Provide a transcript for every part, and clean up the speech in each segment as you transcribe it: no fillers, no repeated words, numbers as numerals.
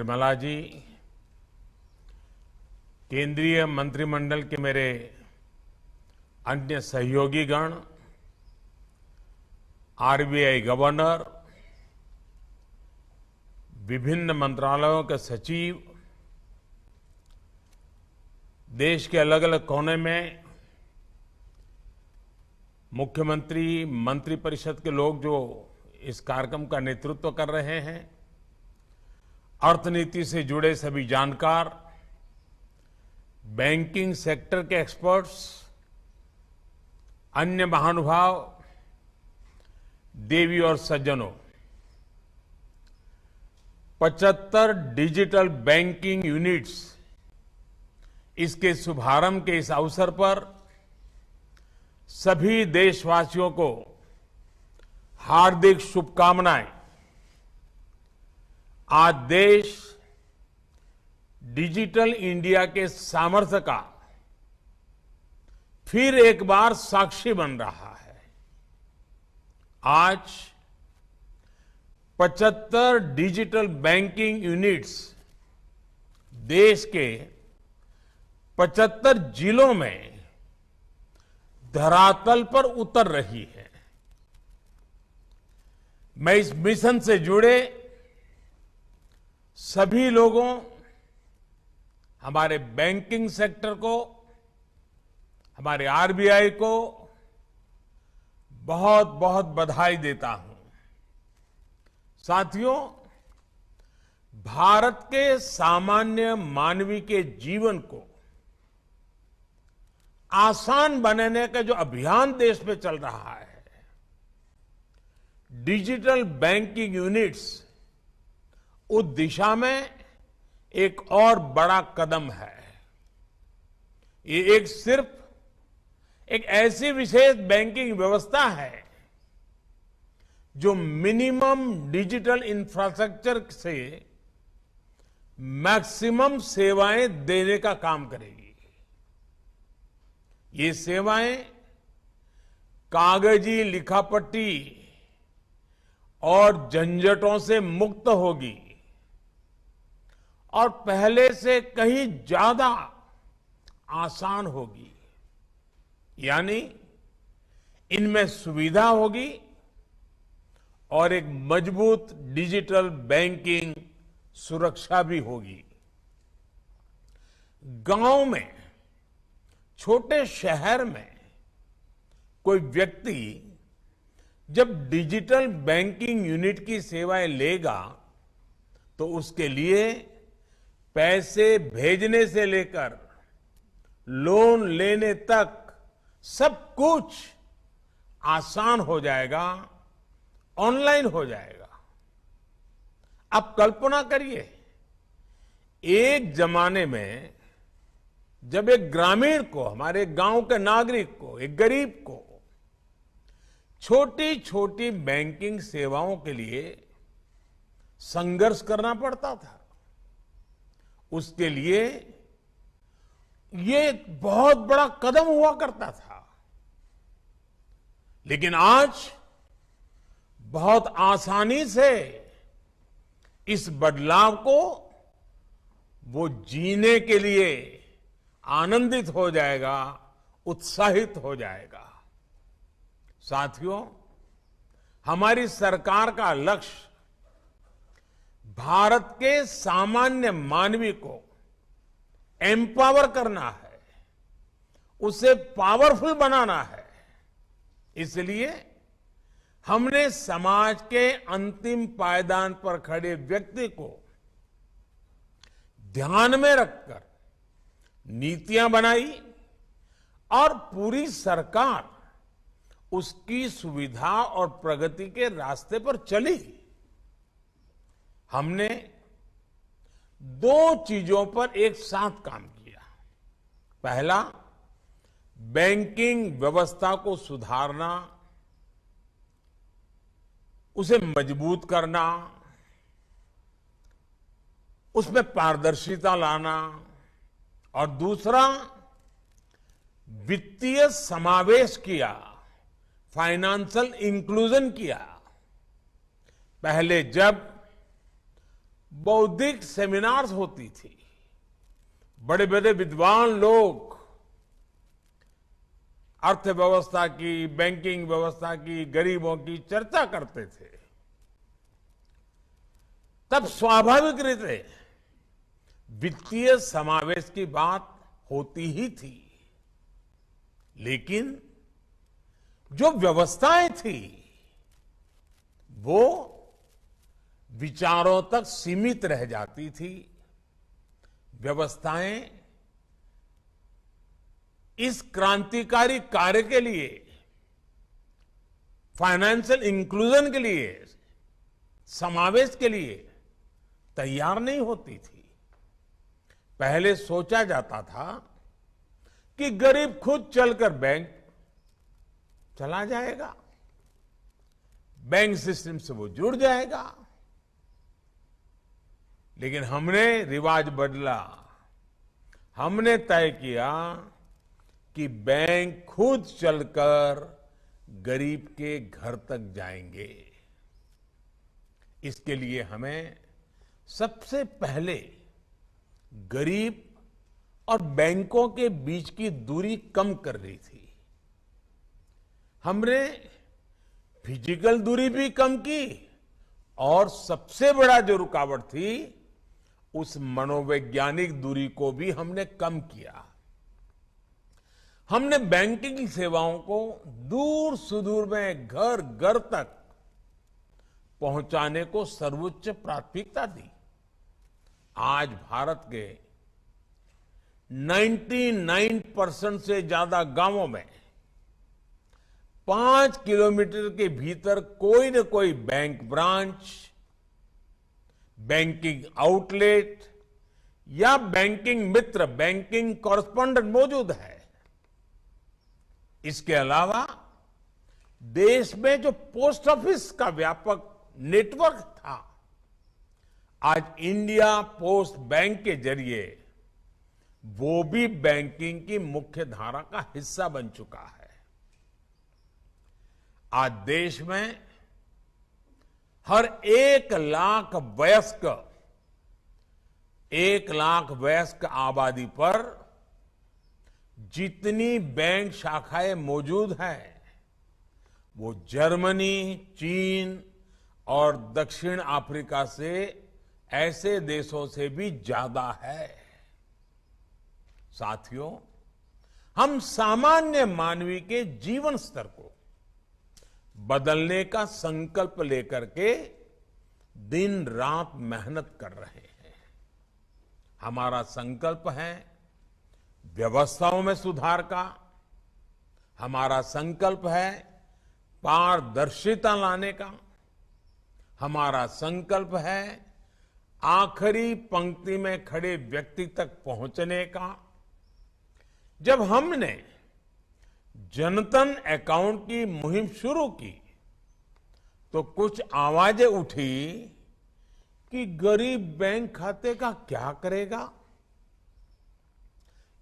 निर्मला जी, केंद्रीय मंत्रिमंडल के मेरे अन्य सहयोगीगण, आरबीआई गवर्नर, विभिन्न मंत्रालयों के सचिव, देश के अलग अलग कोने में मुख्यमंत्री, मंत्रिपरिषद के लोग जो इस कार्यक्रम का नेतृत्व कर रहे हैं, अर्थनीति से जुड़े सभी जानकार, बैंकिंग सेक्टर के एक्सपर्ट्स, अन्य महानुभाव, देवी और सज्जनों, 75 डिजिटल बैंकिंग यूनिट्स, इसके शुभारंभ के इस अवसर पर सभी देशवासियों को हार्दिक शुभकामनाएं। आज देश डिजिटल इंडिया के सामर्थ्य का फिर एक बार साक्षी बन रहा है। आज 75 डिजिटल बैंकिंग यूनिट्स देश के 75 जिलों में धरातल पर उतर रही है। मैं इस मिशन से जुड़े सभी लोगों, हमारे बैंकिंग सेक्टर को, हमारे आरबीआई को बहुत बहुत बधाई देता हूं। साथियों, भारत के सामान्य मानवी के जीवन को आसान बनाने का जो अभियान देश में चल रहा है, डिजिटल बैंकिंग यूनिट्स उस दिशा में एक और बड़ा कदम है। ये सिर्फ एक ऐसी विशेष बैंकिंग व्यवस्था है जो मिनिमम डिजिटल इंफ्रास्ट्रक्चर से मैक्सिमम सेवाएं देने का काम करेगी। ये सेवाएं कागजी लिखापट्टी और झंझटों से मुक्त होगी और पहले से कहीं ज्यादा आसान होगी। यानी इनमें सुविधा होगी और एक मजबूत डिजिटल बैंकिंग सुरक्षा भी होगी। गांव में, छोटे शहर में कोई व्यक्ति जब डिजिटल बैंकिंग यूनिट की सेवाएं लेगा तो उसके लिए पैसे भेजने से लेकर लोन लेने तक सब कुछ आसान हो जाएगा, ऑनलाइन हो जाएगा। अब कल्पना करिए, एक जमाने में जब एक ग्रामीण को, हमारे गांव के नागरिक को, एक गरीब को छोटी छोटी बैंकिंग सेवाओं के लिए संघर्ष करना पड़ता था, उसके लिए ये एक बहुत बड़ा कदम हुआ करता था। लेकिन आज बहुत आसानी से इस बदलाव को वो जीने के लिए आनंदित हो जाएगा, उत्साहित हो जाएगा। साथियों, हमारी सरकार का लक्ष्य भारत के सामान्य मानवी को एम्पावर करना है, उसे पावरफुल बनाना है। इसलिए हमने समाज के अंतिम पायदान पर खड़े व्यक्ति को ध्यान में रखकर नीतियां बनाई और पूरी सरकार उसकी सुविधा और प्रगति के रास्ते पर चली। हमने दो चीजों पर एक साथ काम किया। पहला, बैंकिंग व्यवस्था को सुधारना, उसे मजबूत करना, उसमें पारदर्शिता लाना, और दूसरा, वित्तीय समावेश किया, फाइनेंशियल इंक्लूजन किया। पहले जब बौद्धिक सेमिनार्स होती थी। बड़े बड़े विद्वान लोग अर्थव्यवस्था की, बैंकिंग व्यवस्था की, गरीबों की चर्चा करते थे। तब स्वाभाविक रीते वित्तीय समावेश की बात होती ही थी। लेकिन जो व्यवस्थाएं थी वो विचारों तक सीमित रह जाती थी। व्यवस्थाएं इस क्रांतिकारी कार्य के लिए, फाइनेंशियल इंक्लूजन के लिए, समावेश के लिए तैयार नहीं होती थी। पहले सोचा जाता था कि गरीब खुद चलकर बैंक चला जाएगा, बैंक सिस्टम से वो जुड़ जाएगा। लेकिन हमने रिवाज बदला। हमने तय किया कि बैंक खुद चलकर गरीब के घर तक जाएंगे। इसके लिए हमें सबसे पहले गरीब और बैंकों के बीच की दूरी कम करनी थी। हमने फिजिकल दूरी भी कम की और सबसे बड़ा जो रुकावट थी उस मनोवैज्ञानिक दूरी को भी हमने कम किया। हमने बैंकिंग सेवाओं को दूर सुदूर में घर घर तक पहुंचाने को सर्वोच्च प्राथमिकता दी। आज भारत के 99% से ज्यादा गांवों में 5 किलोमीटर के भीतर कोई न कोई बैंक ब्रांच, बैंकिंग आउटलेट या बैंकिंग मित्र, बैंकिंग कॉरेस्पॉन्डेंट मौजूद है। इसके अलावा देश में जो पोस्ट ऑफिस का व्यापक नेटवर्क था, आज इंडिया पोस्ट बैंक के जरिए वो भी बैंकिंग की मुख्य धारा का हिस्सा बन चुका है। आज देश में हर 1 लाख वयस्क आबादी पर जितनी बैंक शाखाएं मौजूद हैं वो जर्मनी, चीन और दक्षिण अफ्रीका से ऐसे देशों से भी ज्यादा है। साथियों, हम सामान्य मानवी के जीवन स्तर को बदलने का संकल्प लेकर के दिन रात मेहनत कर रहे हैं। हमारा संकल्प है व्यवस्थाओं में सुधार का। हमारा संकल्प है पारदर्शिता लाने का। हमारा संकल्प है आखिरी पंक्ति में खड़े व्यक्ति तक पहुंचने का। जब हमने जनधन अकाउंट की मुहिम शुरू की तो कुछ आवाजें उठी कि गरीब बैंक खाते का क्या करेगा।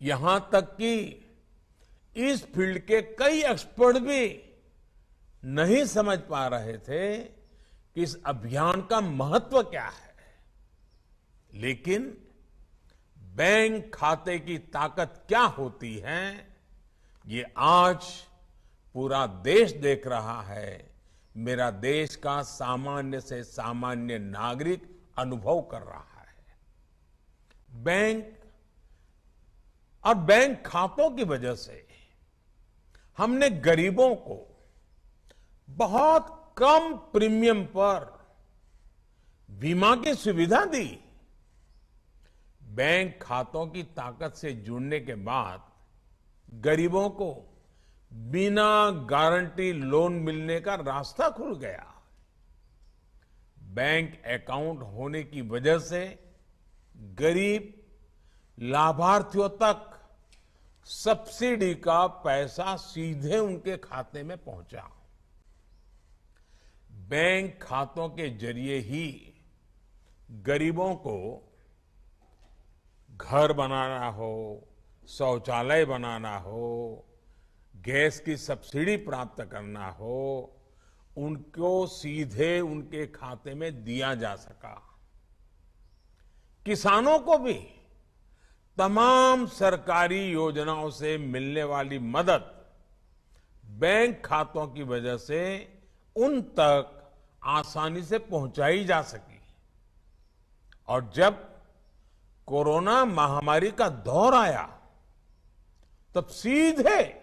यहां तक कि इस फील्ड के कई एक्सपर्ट भी नहीं समझ पा रहे थे कि इस अभियान का महत्व क्या है। लेकिन बैंक खाते की ताकत क्या होती है, ये आज पूरा देश देख रहा है। मेरा देश का सामान्य से सामान्य नागरिक अनुभव कर रहा है। बैंक और बैंक खातों की वजह से हमने गरीबों को बहुत कम प्रीमियम पर बीमा की सुविधा दी। बैंक खातों की ताकत से जुड़ने के बाद गरीबों को बिना गारंटी लोन मिलने का रास्ता खुल गया। बैंक अकाउंट होने की वजह से गरीब लाभार्थियों तक सब्सिडी का पैसा सीधे उनके खाते में पहुंचा। बैंक खातों के जरिए ही गरीबों को घर बनाना हो, शौचालय बनाना हो, गैस की सब्सिडी प्राप्त करना हो, उनको सीधे उनके खाते में दिया जा सका। किसानों को भी तमाम सरकारी योजनाओं से मिलने वाली मदद बैंक खातों की वजह से उन तक आसानी से पहुंचाई जा सकी। और जब कोरोना महामारी का दौर आया तब सीधे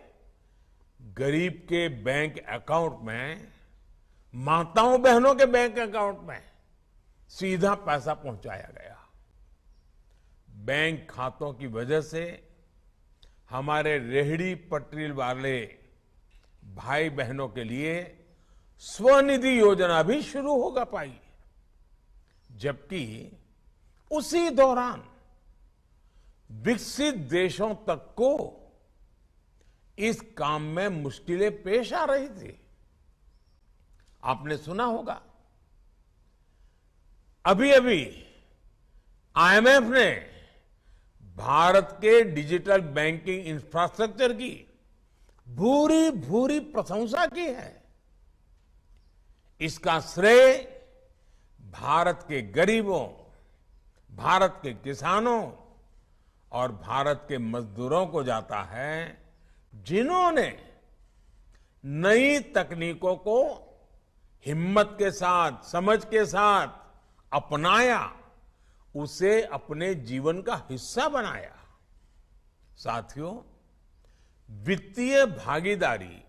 गरीब के बैंक अकाउंट में, माताओं बहनों के बैंक अकाउंट में सीधा पैसा पहुंचाया गया। बैंक खातों की वजह से हमारे रेहड़ी पटरी वाले भाई बहनों के लिए स्वनिधि योजना भी शुरू होगा पाई। जबकि उसी दौरान विकसित देशों तक को इस काम में मुश्किलें पेश आ रही थी। आपने सुना होगा, अभी अभी आईएमएफ ने भारत के डिजिटल बैंकिंग इंफ्रास्ट्रक्चर की भूरी भूरी प्रशंसा की है। इसका श्रेय भारत के गरीबों, भारत के किसानों और भारत के मजदूरों को जाता है, जिन्होंने नई तकनीकों को हिम्मत के साथ, समझ के साथ अपनाया, उसे अपने जीवन का हिस्सा बनाया। साथियों, वित्तीय भागीदारी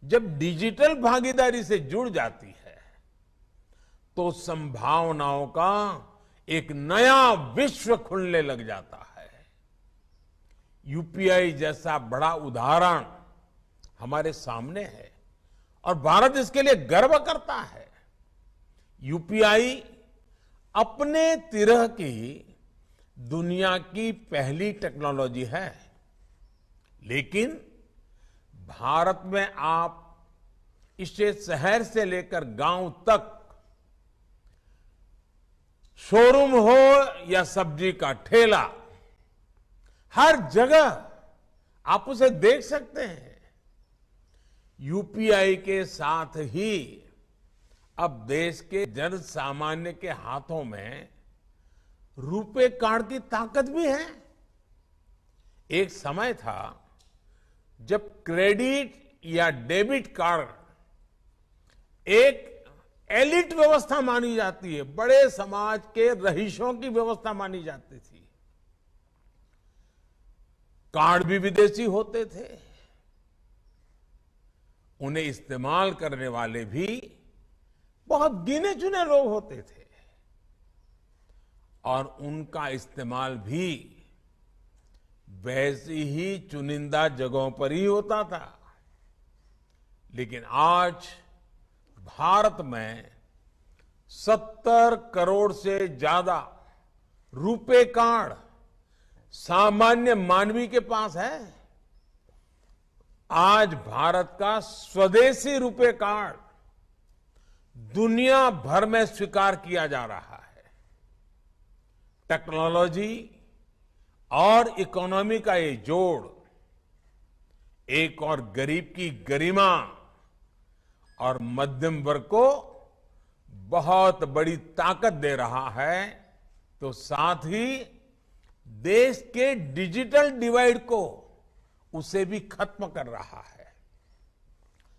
जब डिजिटल भागीदारी से जुड़ जाती है तो संभावनाओं का एक नया विश्व खुलने लग जाता है। यूपीआई जैसा बड़ा उदाहरण हमारे सामने है और भारत इसके लिए गर्व करता है। यूपीआई अपने तरह की दुनिया की पहली टेक्नोलॉजी है, लेकिन भारत में आप इसे शहर से लेकर गांव तक, शोरूम हो या सब्जी का ठेला, हर जगह आप उसे देख सकते हैं। यूपीआई के साथ ही अब देश के जन सामान्य के हाथों में रुपे कार्ड की ताकत भी है। एक समय था जब क्रेडिट या डेबिट कार्ड एक एलिट व्यवस्था मानी जाती है, बड़े समाज के रईसों की व्यवस्था मानी जाती थी। कार्ड भी विदेशी होते थे, उन्हें इस्तेमाल करने वाले भी बहुत गिने चुने लोग होते थे और उनका इस्तेमाल भी वैसी ही चुनिंदा जगहों पर ही होता था। लेकिन आज भारत में 70 करोड़ से ज्यादा रुपे कार्ड सामान्य मानवी के पास है। आज भारत का स्वदेशी रुपे कार्ड दुनिया भर में स्वीकार किया जा रहा है। टेक्नोलॉजी और इकोनॉमी का ये जोड़ एक और गरीब की गरिमा और मध्यम वर्ग को बहुत बड़ी ताकत दे रहा है, तो साथ ही देश के डिजिटल डिवाइड को उसे भी खत्म कर रहा है।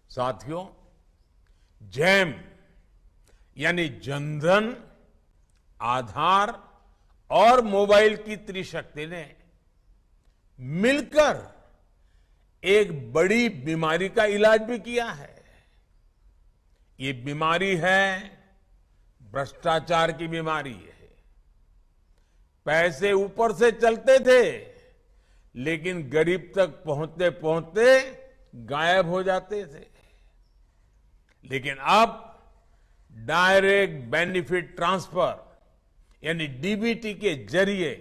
साथियों, जैम यानी जनधन, आधार और मोबाइल की त्रिशक्ति ने मिलकर एक बड़ी बीमारी का इलाज भी किया है। ये बीमारी है भ्रष्टाचार की बीमारी है। पैसे ऊपर से चलते थे, लेकिन गरीब तक पहुंचते पहुंचते गायब हो जाते थे। लेकिन अब डायरेक्ट बेनिफिट ट्रांसफर यानी डीबीटी के जरिए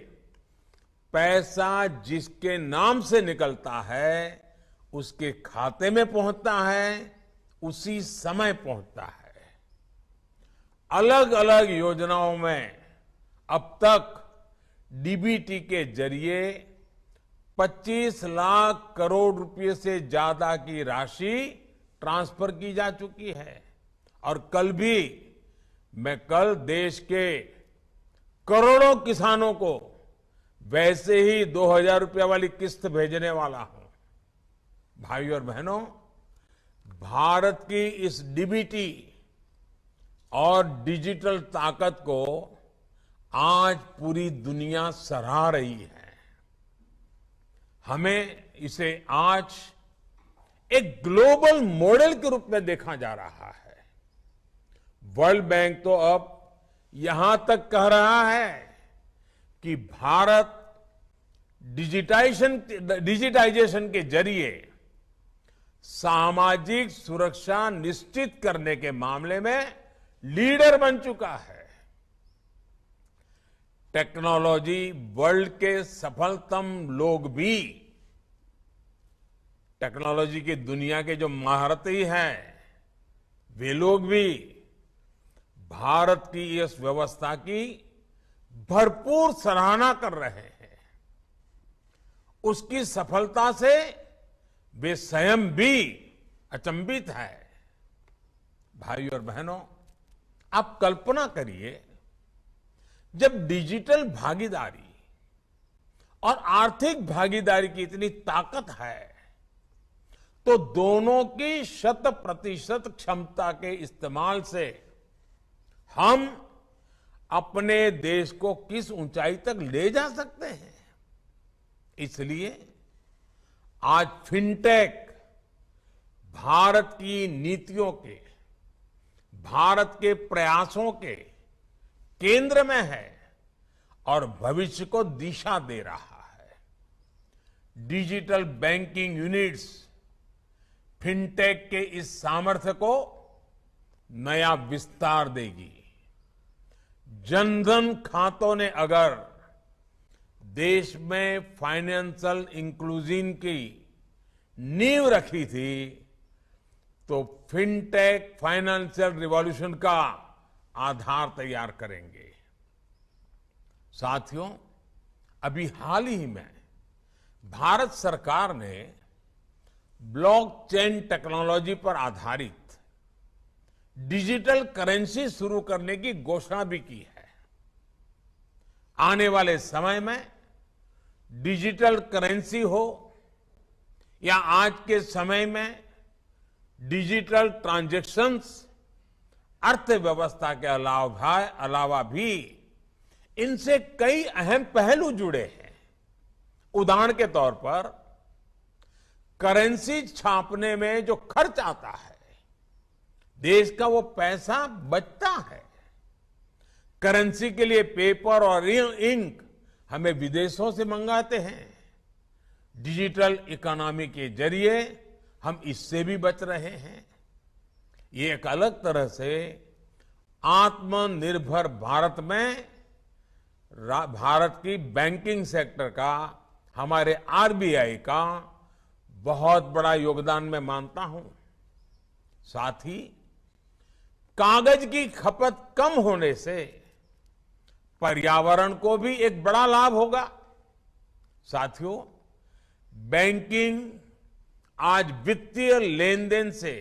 पैसा जिसके नाम से निकलता है उसके खाते में पहुंचता है, उसी समय पहुंचता है। अलग अलग योजनाओं में अब तक डीबीटी के जरिए 25 लाख करोड़ रुपए से ज्यादा की राशि ट्रांसफर की जा चुकी है। और कल देश के करोड़ों किसानों को वैसे ही 2,000 रुपया वाली किस्त भेजने वाला हूं। भाइयों और बहनों, भारत की इस डीबीटी और डिजिटल ताकत को आज पूरी दुनिया सराह रही है। हमें इसे आज एक ग्लोबल मॉडल के रूप में देखा जा रहा है। वर्ल्ड बैंक तो अब यहां तक कह रहा है कि भारत डिजिटाइजेशन के जरिए सामाजिक सुरक्षा निश्चित करने के मामले में लीडर बन चुका है। टेक्नोलॉजी वर्ल्ड के सफलतम लोग भी, टेक्नोलॉजी की दुनिया के जो महारथी हैं, वे लोग भी भारत की इस व्यवस्था की भरपूर सराहना कर रहे हैं। उसकी सफलता से वे स्वयं भी अचंभित है। भाइयों और बहनों, आप कल्पना करिए, जब डिजिटल भागीदारी और आर्थिक भागीदारी की इतनी ताकत है, तो दोनों की 100% क्षमता के इस्तेमाल से हम अपने देश को किस ऊंचाई तक ले जा सकते हैं। इसलिए आज फिनटेक भारत की नीतियों के, भारत के प्रयासों के केंद्र में है और भविष्य को दिशा दे रहा है। डिजिटल बैंकिंग यूनिट्स फिनटेक के इस सामर्थ्य को नया विस्तार देगी। जनधन खातों ने अगर देश में फाइनेंशियल इंक्लूजन की नींव रखी थी, तो फिनटेक फाइनेंशियल रिवॉल्यूशन का आधार तैयार करेंगे। साथियों, अभी हाल ही में भारत सरकार ने ब्लॉकचेन टेक्नोलॉजी पर आधारित डिजिटल करेंसी शुरू करने की घोषणा भी की है। आने वाले समय में डिजिटल करेंसी हो या आज के समय में डिजिटल ट्रांजैक्शंस अर्थव्यवस्था के अलावा भी इनसे कई अहम पहलू जुड़े हैं। उदाहरण के तौर पर करेंसी छापने में जो खर्च आता है, देश का वो पैसा बचता है। करेंसी के लिए पेपर और इंक हमें विदेशों से मंगाते हैं। डिजिटल इकोनॉमी के जरिए हम इससे भी बच रहे हैं। ये एक अलग तरह से आत्मनिर्भर भारत में भारत की बैंकिंग सेक्टर का, हमारे आरबीआई का बहुत बड़ा योगदान मैं मानता हूं। साथ ही कागज की खपत कम होने से पर्यावरण को भी एक बड़ा लाभ होगा। साथियों, बैंकिंग आज वित्तीय लेन देन से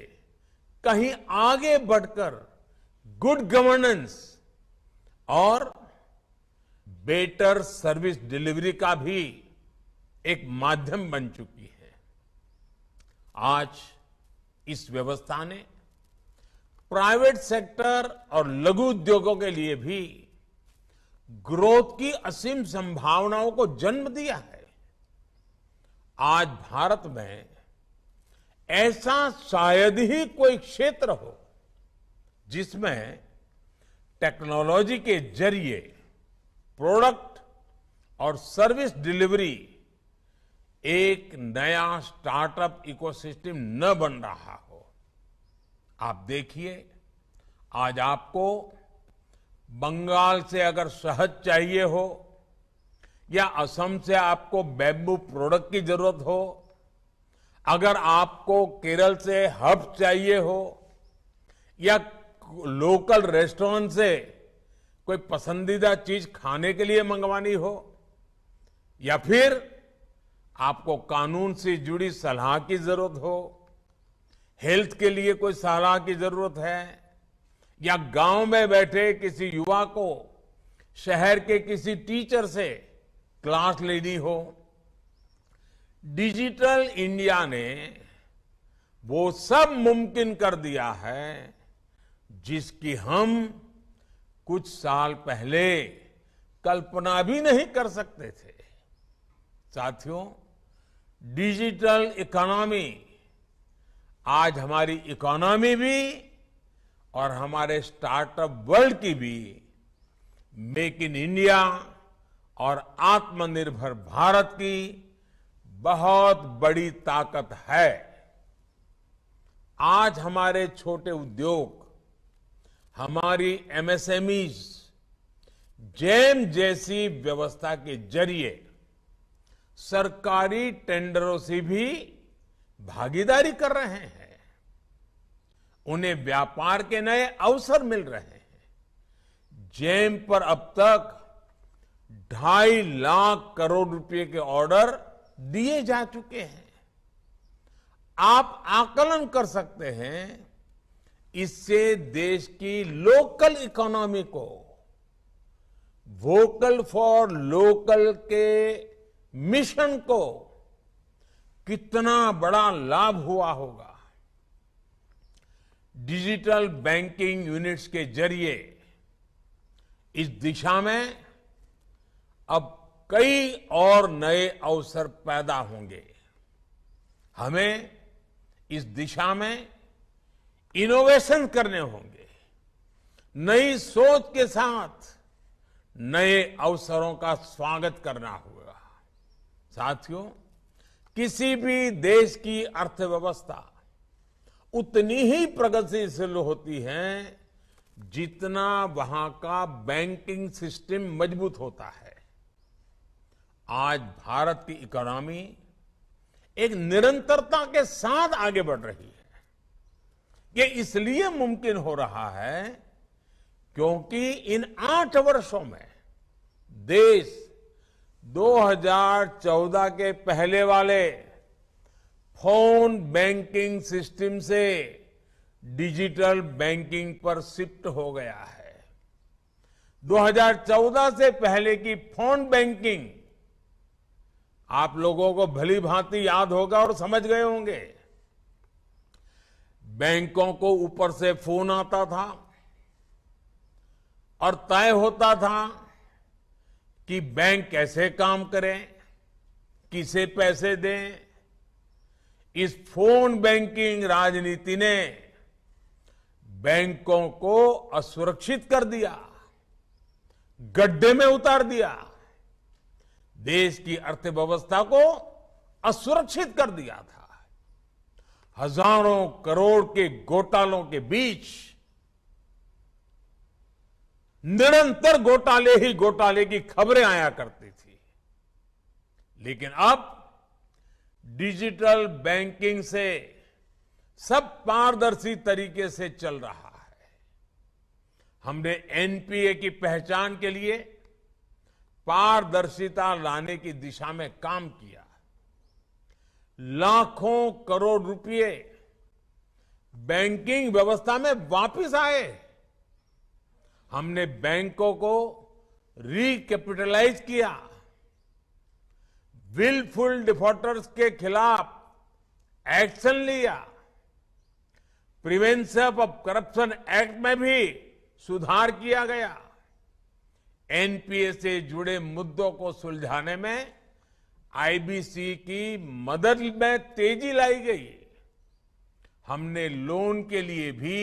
कहीं आगे बढ़कर गुड गवर्नेंस और बेटर सर्विस डिलीवरी का भी एक माध्यम बन चुकी है। आज इस व्यवस्था ने प्राइवेट सेक्टर और लघु उद्योगों के लिए भी ग्रोथ की असीम संभावनाओं को जन्म दिया है। आज भारत में ऐसा शायद ही कोई क्षेत्र हो जिसमें टेक्नोलॉजी के जरिए प्रोडक्ट और सर्विस डिलीवरी एक नया स्टार्टअप इकोसिस्टम न बन रहा हो। आप देखिए, आज आपको बंगाल से अगर शहद चाहिए हो या असम से आपको बैम्बू प्रोडक्ट की जरूरत हो, अगर आपको केरल से हर्ब चाहिए हो या लोकल रेस्टोरेंट से कोई पसंदीदा चीज खाने के लिए मंगवानी हो, या फिर आपको कानून से जुड़ी सलाह की जरूरत हो, हेल्थ के लिए कोई सलाह की जरूरत है, या गांव में बैठे किसी युवा को शहर के किसी टीचर से क्लास लेनी हो, डिजिटल इंडिया ने वो सब मुमकिन कर दिया है जिसकी हम कुछ साल पहले कल्पना भी नहीं कर सकते थे। साथियों, डिजिटल इकोनॉमी आज हमारी इकोनॉमी भी और हमारे स्टार्टअप वर्ल्ड की भी मेक इन इंडिया और आत्मनिर्भर भारत की बहुत बड़ी ताकत है। आज हमारे छोटे उद्योग, हमारी एमएसएमईज जेम जैसी व्यवस्था के जरिए सरकारी टेंडरों से भी भागीदारी कर रहे हैं। उन्हें व्यापार के नए अवसर मिल रहे हैं। जेम पर अब तक 2.5 लाख करोड़ रुपए के ऑर्डर दिए जा चुके हैं। आप आकलन कर सकते हैं, इससे देश की लोकल इकोनॉमी को वोकल फॉर लोकल के मिशन को कितना बड़ा लाभ हुआ होगा। डिजिटल बैंकिंग यूनिट्स के जरिए इस दिशा में अब कई और नए अवसर पैदा होंगे। हमें इस दिशा में इनोवेशन करने होंगे। नई सोच के साथ नए अवसरों का स्वागत करना होगा। साथियों, किसी भी देश की अर्थव्यवस्था उतनी ही प्रगतिशील होती है जितना वहां का बैंकिंग सिस्टम मजबूत होता है। आज भारत की इकोनॉमी एक निरंतरता के साथ आगे बढ़ रही है। ये इसलिए मुमकिन हो रहा है क्योंकि इन 8 वर्षों में देश 2014 के पहले वाले फोन बैंकिंग सिस्टम से डिजिटल बैंकिंग पर शिफ्ट हो गया है। 2014 से पहले की फोन बैंकिंग आप लोगों को भली भांति याद होगा और समझ गए होंगे। बैंकों को ऊपर से फोन आता था और तय होता था कि बैंक कैसे काम करें, किसे पैसे दें। इस फोन बैंकिंग राजनीति ने बैंकों को असुरक्षित कर दिया, गड्ढे में उतार दिया, देश की अर्थव्यवस्था को असुरक्षित कर दिया था। हजारों करोड़ के घोटालों के बीच निरंतर घोटाले की खबरें आया करती थी। लेकिन अब डिजिटल बैंकिंग से सब पारदर्शी तरीके से चल रहा है। हमने एनपीए की पहचान के लिए पारदर्शिता लाने की दिशा में काम किया। लाखों करोड़ रुपए बैंकिंग व्यवस्था में वापस आए। हमने बैंकों को रिकैपिटलाइज किया। विलफुल डिफॉल्टर्स के खिलाफ एक्शन लिया। प्रिवेंशन ऑफ करप्शन एक्ट में भी सुधार किया गया। एनपीए से जुड़े मुद्दों को सुलझाने में आईबीसी की मदद में तेजी लाई गई। हमने लोन के लिए भी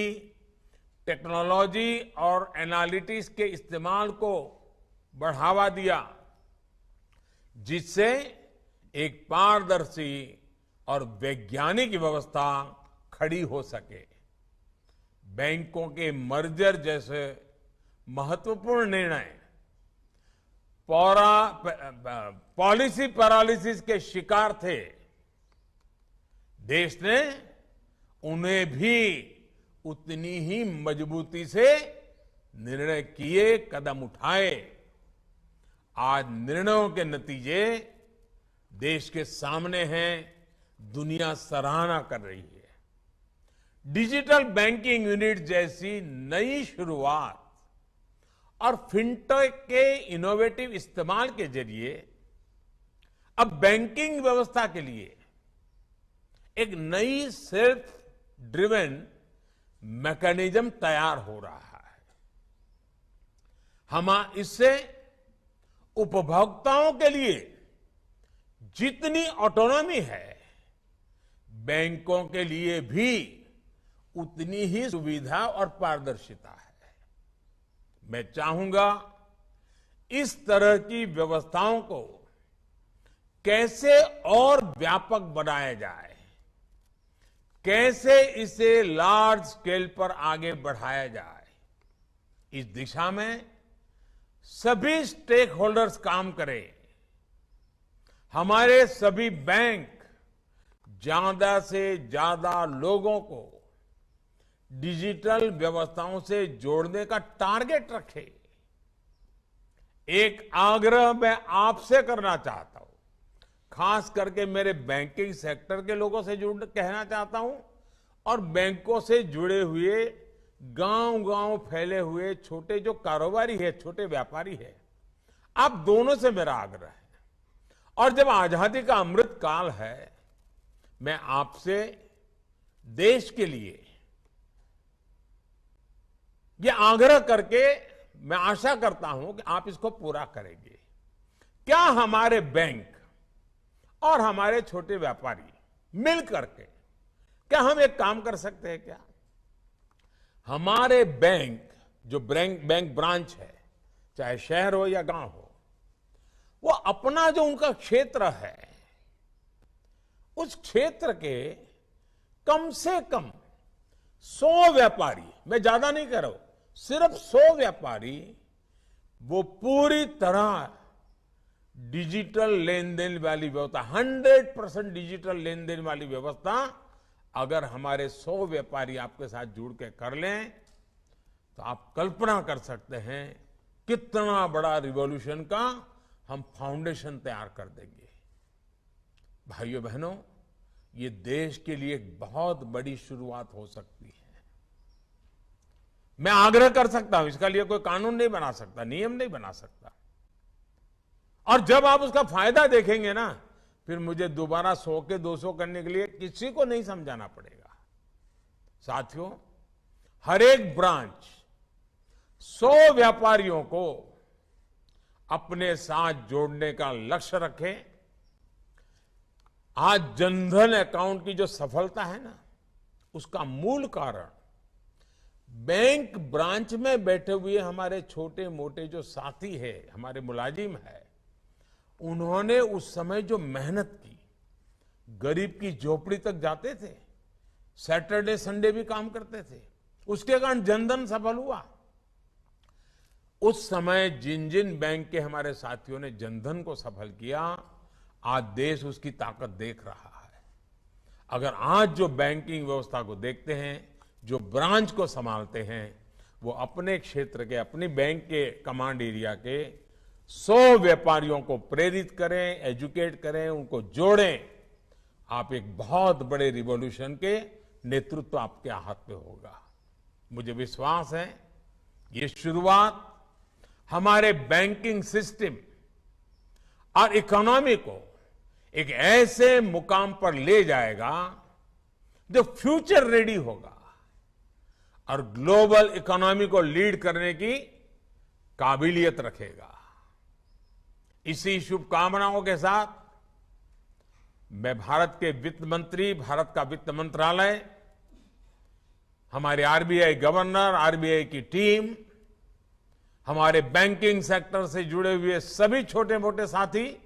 टेक्नोलॉजी और एनालिटिक्स के इस्तेमाल को बढ़ावा दिया, जिससे एक पारदर्शी और वैज्ञानिक व्यवस्था खड़ी हो सके। बैंकों के मर्जर जैसे महत्वपूर्ण निर्णय पॉलिसी पैरालिसिस के शिकार थे। देश ने उन्हें भी उतनी ही मजबूती से निर्णय किए, कदम उठाए। आज निर्णयों के नतीजे देश के सामने हैं, दुनिया सराहना कर रही है। डिजिटल बैंकिंग यूनिट जैसी नई शुरुआत और फिनटेक के इनोवेटिव इस्तेमाल के जरिए अब बैंकिंग व्यवस्था के लिए एक नई सेल्फ ड्रिवन मैकेनिज्म तैयार हो रहा है। हम इससे उपभोक्ताओं के लिए जितनी ऑटोनॉमी है, बैंकों के लिए भी उतनी ही सुविधा और पारदर्शिता है। मैं चाहूंगा इस तरह की व्यवस्थाओं को कैसे और व्यापक बनाया जाए, कैसे इसे लार्ज स्केल पर आगे बढ़ाया जाए। इस दिशा में सभी स्टेक होल्डर्स काम करें। हमारे सभी बैंक ज्यादा से ज्यादा लोगों को डिजिटल व्यवस्थाओं से जोड़ने का टारगेट रखे। एक आग्रह मैं आपसे करना चाहता हूं, खास करके मेरे बैंकिंग सेक्टर के लोगों से कहना चाहता हूं और बैंकों से जुड़े हुए गांव-गांव फैले हुए छोटे जो कारोबारी है, छोटे व्यापारी है, आप दोनों से मेरा आग्रह है। और जब आजादी का अमृत काल है, मैं आपसे देश के लिए ये आग्रह करके मैं आशा करता हूं कि आप इसको पूरा करेंगे। क्या हमारे बैंक और हमारे छोटे व्यापारी मिल करके क्या हम एक काम कर सकते हैं? क्या हमारे बैंक जो बैंक ब्रांच है, चाहे शहर हो या गांव हो, वो अपना जो उनका क्षेत्र है, उस क्षेत्र के कम से कम 100 व्यापारी, मैं ज्यादा नहीं कह रहा हूं, सिर्फ 100 व्यापारी वो पूरी तरह डिजिटल लेन देन वाली व्यवस्था, 100% डिजिटल लेन देन वाली व्यवस्था अगर हमारे 100 व्यापारी आपके साथ जुड़ के कर लें, तो आप कल्पना कर सकते हैं कितना बड़ा रिवॉल्यूशन का हम फाउंडेशन तैयार कर देंगे। भाइयों बहनों, ये देश के लिए एक बहुत बड़ी शुरुआत हो सकती है। मैं आग्रह कर सकता हूं, इसका लिए कोई कानून नहीं बना सकता, नियम नहीं बना सकता, और जब आप उसका फायदा देखेंगे ना, फिर मुझे दोबारा 100 के 200 करने के लिए किसी को नहीं समझाना पड़ेगा। साथियों, हर एक ब्रांच 100 व्यापारियों को अपने साथ जोड़ने का लक्ष्य रखे। आज जनधन अकाउंट की जो सफलता है ना, उसका मूल कारण बैंक ब्रांच में बैठे हुए हमारे छोटे मोटे जो साथी है, हमारे मुलाजिम है, उन्होंने उस समय जो मेहनत की, गरीब की झोपड़ी तक जाते थे, सैटरडे संडे भी काम करते थे, उसके कारण जनधन सफल हुआ। उस समय जिन जिन बैंक के हमारे साथियों ने जनधन को सफल किया, आज देश उसकी ताकत देख रहा है। अगर आज जो बैंकिंग व्यवस्था को देखते हैं, जो ब्रांच को संभालते हैं, वो अपने क्षेत्र के, अपनी बैंक के कमांड एरिया के 100 व्यापारियों को प्रेरित करें, एजुकेट करें, उनको जोड़ें, आप एक बहुत बड़े रिवॉल्यूशन के नेतृत्व आपके हाथ में होगा। मुझे विश्वास है ये शुरुआत हमारे बैंकिंग सिस्टम और इकोनॉमी को एक ऐसे मुकाम पर ले जाएगा जो फ्यूचर रेडी होगा और ग्लोबल इकोनॉमी को लीड करने की काबिलियत रखेगा। इसी शुभकामनाओं के साथ मैं भारत के वित्त मंत्री, भारत का वित्त मंत्रालय, हमारे आरबीआई गवर्नर, आरबीआई की टीम, हमारे बैंकिंग सेक्टर से जुड़े हुए सभी छोटे मोटे साथी,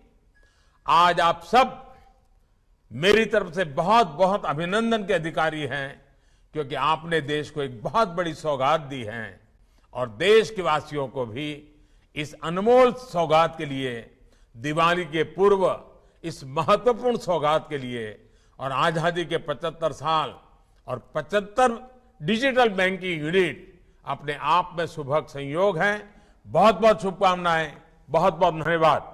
आज आप सब मेरी तरफ से बहुत बहुत अभिनंदन के अधिकारी हैं, क्योंकि आपने देश को एक बहुत बड़ी सौगात दी है और देश के वासियों को भी इस अनमोल सौगात के लिए, दिवाली के पूर्व इस महत्वपूर्ण सौगात के लिए और आजादी के 75 साल और 75 डिजिटल बैंकिंग यूनिट अपने आप में सुभग संयोग है। बहुत बहुत शुभकामनाएं, बहुत बहुत धन्यवाद।